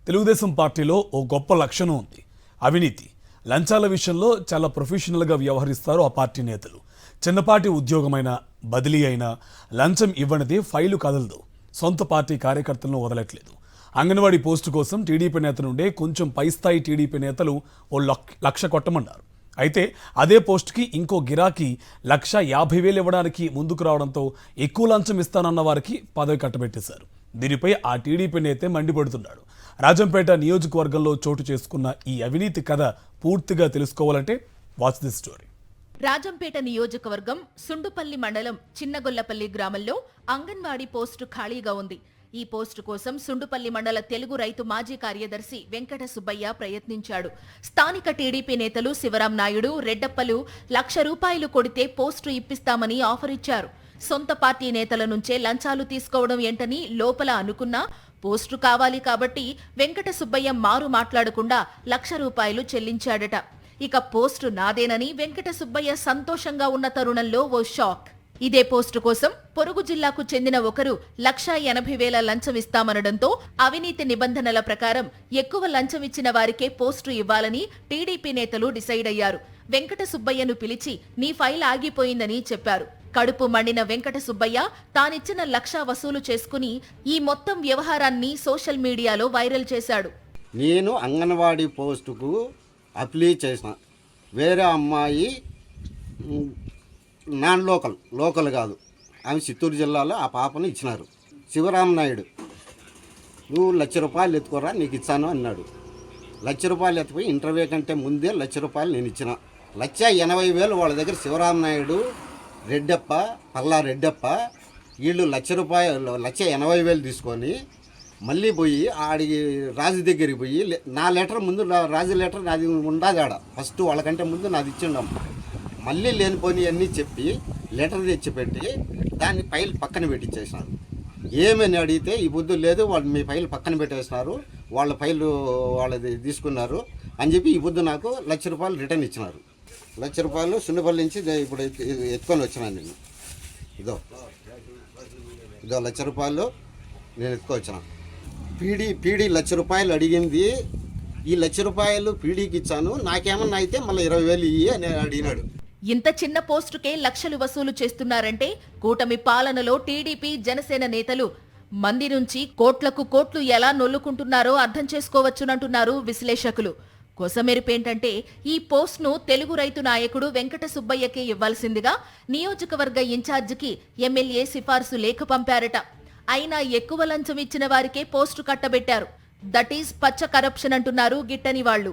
తెలుగుదేశం పార్టీలో ఓ గొప్ప లక్షణం ఉంది. అవినీతి. లంచాల విషయంలో చాలా ప్రొఫెషనల్గా వ్యవహరిస్తారు ఆ పార్టీ నేతలు. చిన్నపాటి ఉద్యోగమైన, బదిలీ అయినా లంచం ఇవ్వనిదే ఫైలు కదలదు. సొంత పార్టీ కార్యకర్తలను వదలట్లేదు. అంగన్వాడీ పోస్టు కోసం టీడీపీ నేత నుండే కొంచెం పై స్థాయి టీడీపీ నేతలు ఓ లక్ష కొట్టమన్నారు. అయితే అదే పోస్టుకి ఇంకో గిరాకీ 1,50,000 ఇవ్వడానికి ముందుకు రావడంతో ఎక్కువ లంచం ఇస్తానన్న వారికి పదవి కట్టబెట్టేశారు. దీనిపై ఆ టీడీపీ నేతే మండిపడుతున్నాడు. రాజంపేట నియోజకవర్గంలో చోటు చేసుకున్న ఈ అవినీతి కథ పూర్తిగా తెలుసుకోవాలంటే వాచ్ దిస్ స్టోరీ. రాజంపేట నియోజకవర్గం సుండుపల్లి మండలం చిన్నగొల్లపల్లి గ్రామంలో అంగన్వాడీ పోస్టు ఖాళీగా ఉంది. ఈ పోస్టు కోసం సుండుపల్లి మండల తెలుగు రైతు మాజీ కార్యదర్శి వెంకట సుబ్బయ్య ప్రయత్నించాడు. స్థానిక టీడీపీ నేతలు శివరాం నాయుడు, రెడ్డప్పలు ₹1,00,000 కొడితే పోస్టు ఇప్పిస్తామని ఆఫర్ ఇచ్చారు. సొంత పార్టీ నేతల నుంచే లంచాలు తీసుకోవడం ఏంటని లోపల అనుకున్నా పోస్టు కావాలి కాబట్టి వెంకట సుబ్బయ్య మారు మాట్లాడకుండా ₹1,00,000 చెల్లించాడట. ఇక పోస్టు నాదేనని వెంకట సుబ్బయ్య సంతోషంగా ఉన్న తరుణంలో ఓ షాక్. ఇదే పోస్టు కోసం పొరుగు జిల్లాకు చెందిన ఒకరు 1,80,000 లంచం ఇస్తామనడంతో అవినీతి నిబంధనల ప్రకారం ఎక్కువ లంచం ఇచ్చిన వారికే పోస్టు ఇవ్వాలని టీడీపీ నేతలు డిసైడ్ అయ్యారు. వెంకట సుబ్బయ్యను పిలిచి నీ ఫైల్ ఆగిపోయిందని చెప్పారు. కడుపు మండిన వెంకట సుబ్బయ్య తానిచ్చిన 1,00,000 వసూలు చేసుకుని ఈ మొత్తం వ్యవహారాన్ని సోషల్ మీడియాలో వైరల్ చేశాడు. నేను అంగన్వాడీ పోస్టుకు అప్లై చేసిన వేరే అమ్మాయి నాన్ లోకల్ కాదు, ఆమె చిత్తూరు జిల్లాలో ఆ పాపను ఇచ్చినారు. శివరాం నాయుడు నువ్వు ₹1,00,000 ఎత్తుకోరా నీకు ఇచ్చాను అన్నాడు. ₹1,00,000 ఎత్తుపోయి ఇంటర్వ్యూ కంటే ముందే ₹1,00,000 నేను ఇచ్చిన. 1,80,000 వాళ్ళ దగ్గర శివరాం నాయుడు, రెడ్డప్ప, పల్లా రెడ్డప్ప వీళ్ళు ₹1,80,000 తీసుకొని మళ్ళీ పోయి ఆడికి రాజు దగ్గరికి పోయి నా లెటర్ ముందు రాజు లెటర్ నాది ఉండదు ఆడ ఫస్ట్ వాళ్ళకంటే ముందు నాది ఇచ్చిండం. మళ్ళీ లేనిపోని అన్నీ చెప్పి లెటర్ తెచ్చిపెట్టి దాన్ని ఫైల్ పక్కన పెట్టించేసినారు. ఏమని అడిగితే ఈ బుద్ధి లేదు, వాళ్ళు మీ ఫైల్ పక్కన పెట్టేసినారు, వాళ్ళ ఫైల్ వాళ్ళది తీసుకున్నారు అని చెప్పి ఈ బుద్ధి నాకు ₹1,00,000 రిటర్న్ ఇచ్చినారు. ₹1,00,000 సున్నపల్లి నుంచి ఇప్పుడు ఎత్తుకొని వచ్చినాను నేను. ఇదో ₹1,00,000 నేను ఎత్తుకొచ్చిన. పీడీ ₹1,00,000 అడిగింది. ఈ ₹1,00,000 పీడీకి ఇచ్చాను, నాకేమన్నా అయితే మళ్ళీ 20,000 ఇయ్యి అని అడిగినాడు. ఇంత చిన్న పోస్టుకే లక్షలు వసూలు చేస్తున్నారంటే కూటమి పాలనలో టీడీపీ, జనసేన నేతలు మంది నుంచి కోట్లు ఎలా నొల్లుకుంటున్నారో అర్థం చేసుకోవచ్చునంటున్నారు విశ్లేషకులు. కొసమెరుపేంటంటే ఈ పోస్ట్ను తెలుగు రైతు నాయకుడు వెంకట సుబ్బయ్యకే ఇవ్వాల్సిందిగా నియోజకవర్గ ఇన్ఛార్జికి ఎమ్మెల్యే సిఫార్సు లేఖ పంపారట. అయినా ఎక్కువ లంచం ఇచ్చిన వారికే పోస్టు కట్టబెట్టారు. దట్ ఈజ్ పచ్చ కరప్షన్ అంటున్నారు గిట్టని వాళ్లు.